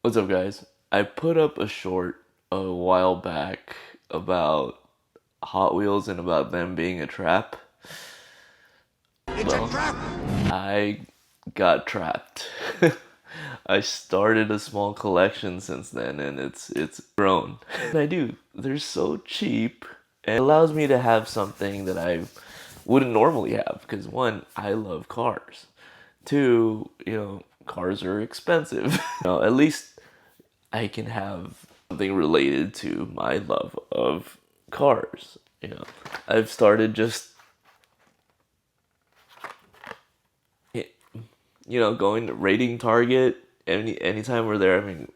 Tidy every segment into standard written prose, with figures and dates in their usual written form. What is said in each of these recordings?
What's up, guys? I put up a short a while back about Hot Wheels and about them being a trap. It's a Well, trap! I got trapped. I started a small collection since then, and it's grown. And I do. They're so cheap, and it allows me to have something that I wouldn't normally have. Because one, I love cars. Two, cars are expensive. At least I can have something related to my love of cars. I've started just going to raiding Target anytime we're there. I mean,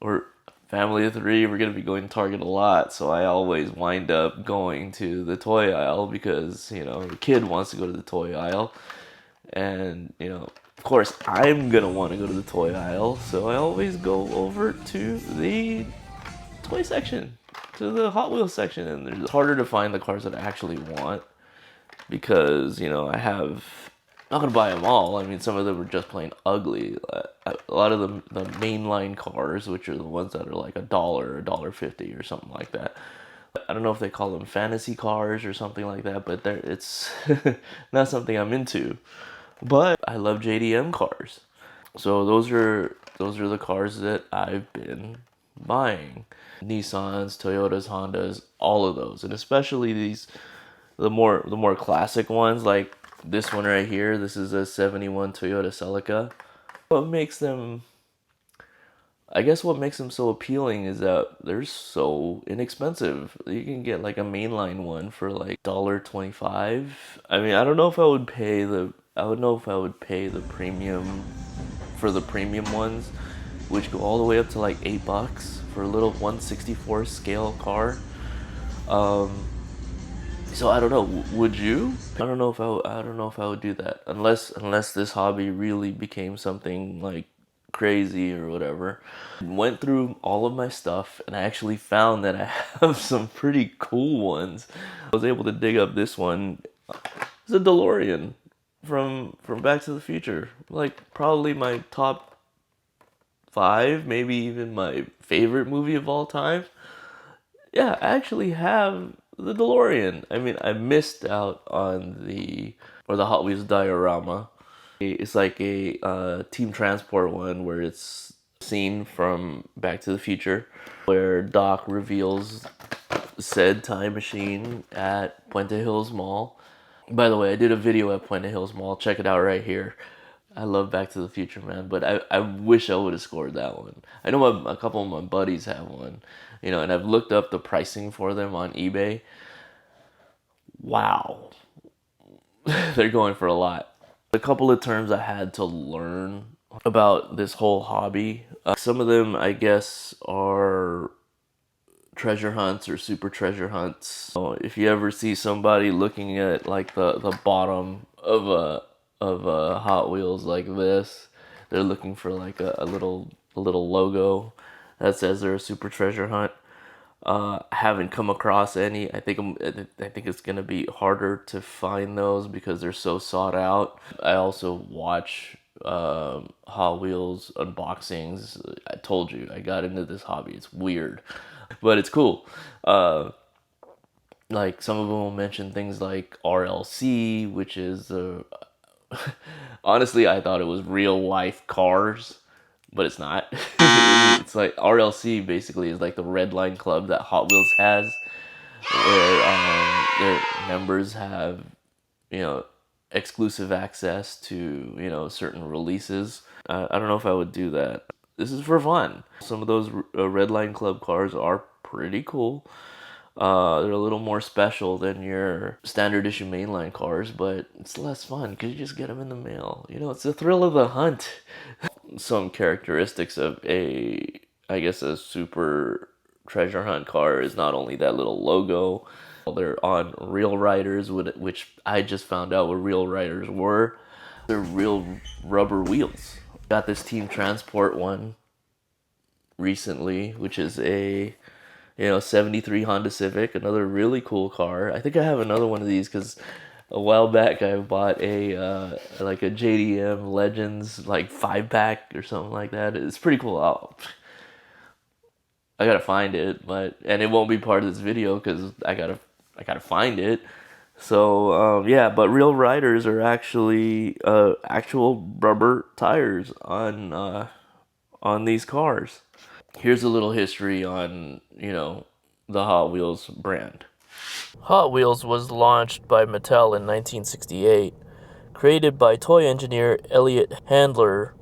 we're family of three. We're gonna be going to Target a lot, so I always wind up going to the toy aisle because the kid wants to go to the toy aisle, and of course I'm gonna want to go to the toy aisle, so I always go over to the toy section, to the Hot Wheels section, and it's harder to find the cars that I actually want because I have. I'm not gonna buy them all. I mean, some of them are just plain ugly. A lot of the mainline cars, which are the ones that are like $1, $1.50, or something like that. I don't know if they call them fantasy cars or something like that, but it's not something I'm into. But I love JDM cars. So those are the cars that I've been buying. Nissans, Toyotas, Hondas, all of those. And especially the more classic ones like this one right here. This is a 71 Toyota Celica. What makes them I guess what makes them so appealing is that they're so inexpensive. You can get like a mainline one for like $1.25. I mean, I don't know if I would know if I would pay the premium for the premium ones, which go all the way up to like $8 for a little 164 scale car. So I don't know. Would you? I don't know if I would do that unless this hobby really became something like crazy or whatever. Went through all of my stuff and I actually found that I have some pretty cool ones. I was able to dig up this one. It's a DeLorean from Back to the Future. Like probably my top five, maybe even my favorite movie of all time. Yeah, I actually have the DeLorean. I mean, I missed out on the Hot Wheels diorama. It's like a team transport one where it's scene from Back to the Future where Doc reveals said time machine at Puente Hills Mall. By the way, I did a video at Puente Hills Mall. Check it out right here. I love Back to the Future, man, but I wish I would have scored that one. I know a couple of my buddies have one, and I've looked up the pricing for them on eBay. Wow, they're going for a lot. A couple of terms I had to learn about this whole hobby. Some of them, I guess, are treasure hunts or super treasure hunts. So if you ever see somebody looking at like the bottom of a Hot Wheels like this, they're looking for like a little logo that says they're a super treasure hunt. I haven't come across any. I think it's gonna be harder to find those because they're so sought out. I also watch Hot Wheels unboxings. I told you I got into this hobby. It's weird, but it's cool. Like some of them will mention things like RLC, which is honestly I thought it was real life cars, but it's not. It's like RLC basically is like the Red Line Club that Hot Wheels has, where their members have you know exclusive access to certain releases. I don't know if I would do that. This is for fun. Some of those Red Line Club cars are pretty cool. They're a little more special than your standard issue mainline cars, but it's less fun because you just get them in the mail. It's the thrill of the hunt. Some characteristics of I guess, a super treasure hunt car is not only that little logo. They're on real riders, which I just found out what real riders were. They're real rubber wheels. Got this Team Transport one recently, which is a 73 Honda Civic, another really cool car. I think I have another one of these because a while back I bought a like a JDM Legends like 5 pack or something like that. It's pretty cool. I gotta find it, but and it won't be part of this video because I gotta find it. So yeah, but real riders are actually actual rubber tires on these cars. Here's a little history on the Hot Wheels brand. Hot Wheels was launched by Mattel in 1968, created by toy engineer Elliot Handler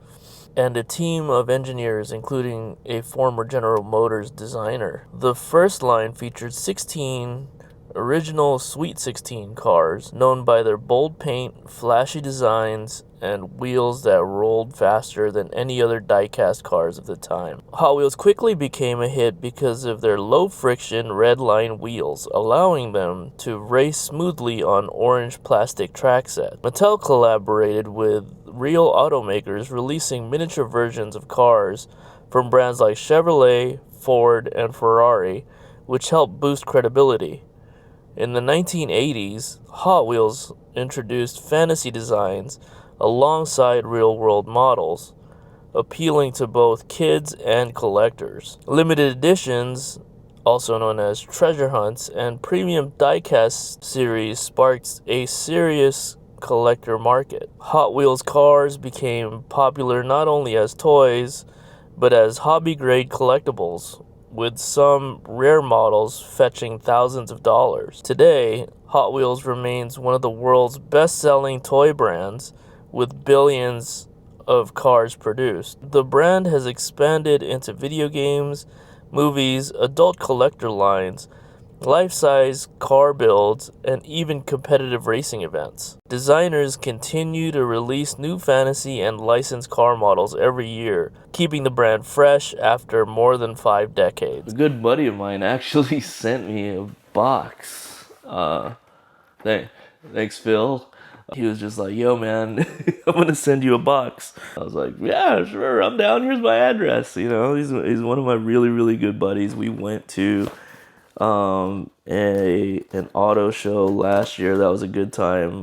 and a team of engineers, including a former General Motors designer. The first line featured 16 original Sweet 16 cars, known by their bold paint, flashy designs, and wheels that rolled faster than any other diecast cars of the time. Hot Wheels quickly became a hit because of their low-friction red line wheels, allowing them to race smoothly on orange plastic track sets. Mattel collaborated with real automakers, releasing miniature versions of cars from brands like Chevrolet, Ford, and Ferrari, which helped boost credibility. In the 1980s, Hot Wheels introduced fantasy designs alongside real-world models, appealing to both kids and collectors. Limited editions, also known as treasure hunts, and premium diecast series sparked a serious collector market. Hot Wheels cars became popular not only as toys, but as hobby-grade collectibles, with some rare models fetching thousands of dollars. Today, Hot Wheels remains one of the world's best-selling toy brands, with billions of cars produced. The brand has expanded into video games, movies, adult collector lines, life-size car builds, and even competitive racing events. Designers continue to release new fantasy and licensed car models every year, keeping the brand fresh after more than 5 decades. A good buddy of mine actually sent me a box. Th- Thanks, Phil. He was just like, yo, man, I'm going to send you a box. I was like, yeah, sure, I'm down. Here's my address. He's one of my really, really good buddies. We went to an auto show last year. That was a good time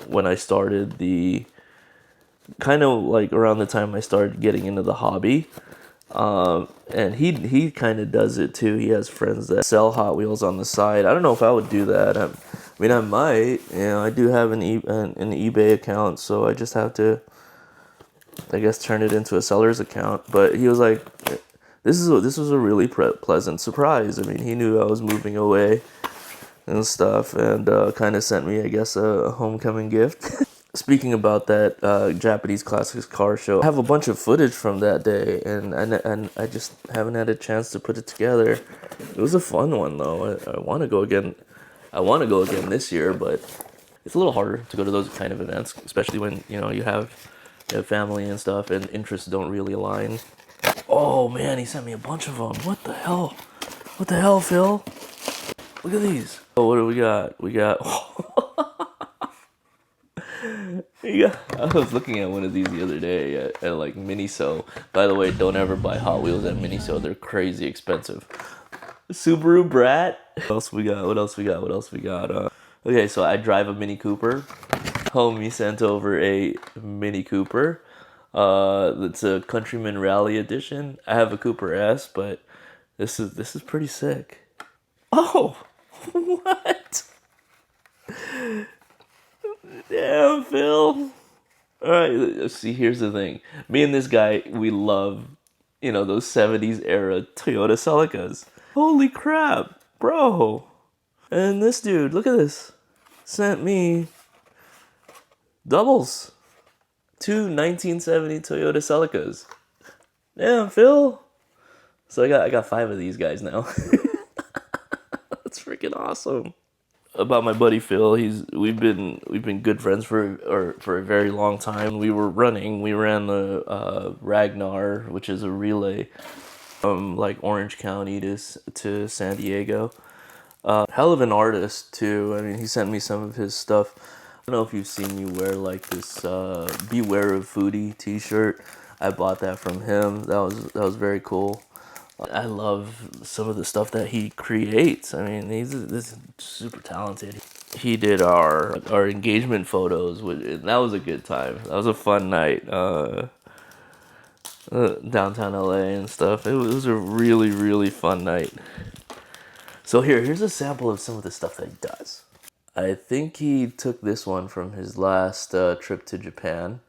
when I started the kind of like around the time I started getting into the hobby. And he kind of does it too. He has friends that sell Hot Wheels on the side. I don't know if I would do that. I mean, I might. I do have an eBay account, so I just have to, I guess, turn it into a seller's account. But he was like, this was a really pleasant surprise. I mean, he knew I was moving away and stuff, and kind of sent me, I guess, a homecoming gift. Speaking about that Japanese classics car show, I have a bunch of footage from that day, and I just haven't had a chance to put it together. It was a fun one though. I want to go again. I want to go again this year, but it's a little harder to go to those kind of events, especially when you have family and stuff, and interests don't really align. Oh man, he sent me a bunch of them. What the hell? What the hell, Phil? Look at these. Oh, what do we got? We got. Yeah, I was looking at one of these the other day at like Miniso. By the way, don't ever buy Hot Wheels at Miniso. They're crazy expensive. Subaru Brat. What else we got? What else we got? What else we got? Okay, so I drive a Mini Cooper. Homie sent over a Mini Cooper. It's a Countryman Rally Edition. I have a Cooper S, but this is pretty sick. Oh, what? Damn, Phil. All right, let's see. Here's the thing. Me and this guy, we love, those 70s era Toyota Celicas. Holy crap, bro. And this dude, look at this, sent me doubles. Two 1970 Toyota Celicas. Damn, Phil. So I got 5 of these guys now. That's freaking awesome. About my buddy Phil, we've been good friends for a very long time. We ran the Ragnar, which is a relay from like Orange County to San Diego. Hell of an artist too. I mean, he sent me some of his stuff. I don't know if you've seen me wear like this "Beware of Foodie" T-shirt. I bought that from him. That was very cool. I love some of the stuff that he creates. I mean, he's super talented. he did our engagement photos, and that was a good time. That was a fun night. Downtown LA and stuff. It was a really really fun night. So here's a sample of some of the stuff that he does. I think he took this one from his last trip to Japan.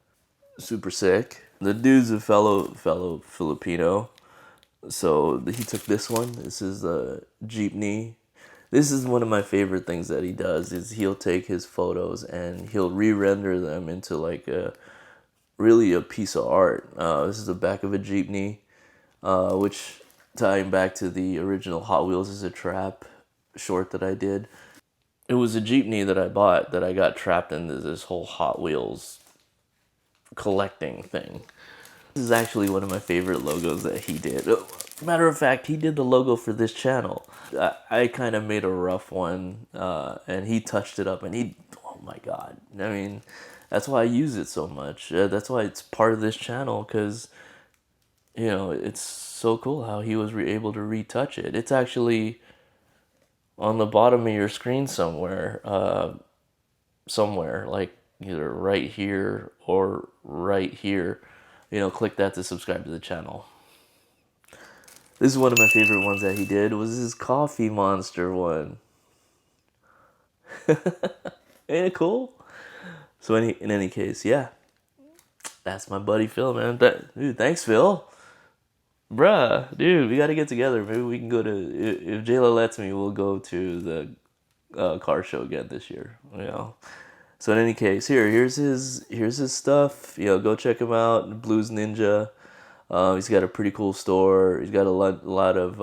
Super sick. The dude's a fellow Filipino, so he took this one. This is a jeepney. This is one of my favorite things that he does. Is he'll take his photos and he'll re-render them into like a really a piece of art. This is the back of a jeepney, which tying back to the original Hot Wheels is a Trap short that I did. It was a jeepney that I bought that I got trapped into this whole Hot Wheels collecting thing. This is actually one of my favorite logos that he did. Matter of fact, he did the logo for this channel. I kind of made a rough one, and he touched it up, and oh my god. I mean, that's why I use it so much. That's why it's part of this channel, because, it's so cool how he was able to retouch it. It's actually on the bottom of your screen somewhere, like either right here or right here. Click that to subscribe to the channel. This is one of my favorite ones that he did, was his Coffee Monster one. Ain't it cool? So in any case, yeah. That's my buddy Phil, man. Dude, thanks, Phil. Bruh, dude, we gotta get together. Maybe we can go to, if Jayla lets me, we'll go to the car show again this year. So in any case, here's his stuff. Go check him out. Blues Ninja. He's got a pretty cool store. He's got a lot of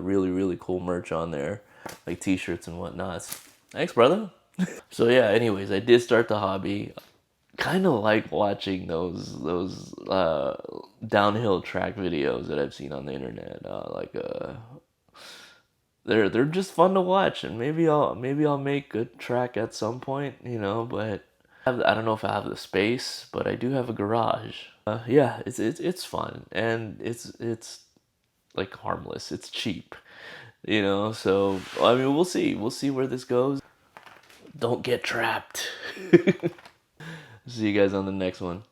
really really cool merch on there, like T-shirts and whatnot. Thanks, brother. So yeah. Anyways, I did start the hobby. Kind of like watching those downhill track videos that I've seen on the internet. They're just fun to watch, and maybe I'll make a track at some point, But I don't know if I have the space, but I do have a garage. Yeah, it's fun, and it's like harmless. It's cheap, So I mean, we'll see where this goes. Don't get trapped. See you guys on the next one.